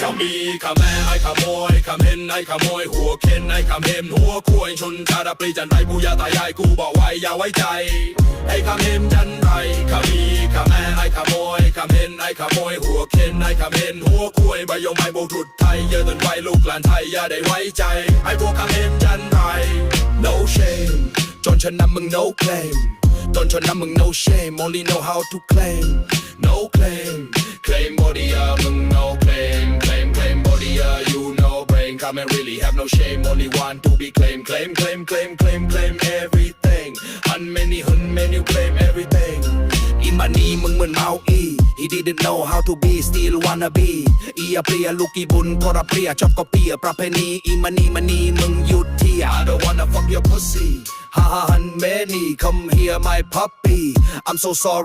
ขมีขแม่ไอ้ขโมยขเห็นไอ้ขโมยหัวเข็นไอ้ขเห็มหัวคุยชนชาดาปรีจันไรปู่ย่าตายายกูบอกไว้อย่าไว้ใจไอ้ขเห็มจันไรขมีขแม่ไอ้ขโมยขเห็นไอ้ขโมยหัวเข็นไอ้ขเห็นหัวคุยใบยงใบโบกรุดไทยเยอะจนไว้ลูกหลานไทยอย่าได้ไว้ใจไอ้พวกขเห็มจันไร no shame จนฉันนำมึง no claim จนฉันนำมึง no shame only know how to claim no claim claim bodyมึง no claim claim claim body you no brain come and really have no shame only want to be claim claim claim claim claim claim everything hun many claim everything อีมันนี่มึงเหมือนเมาอี he didn't know how to be still wanna be อีเปรียลูกอีบุญก็รับเปรียชอบก็เปียประเพณีอีมันนี่มึงหยุดเที่ย I don't wanna fuck your pussy ha ha hun many come here my puppy I'm so sorry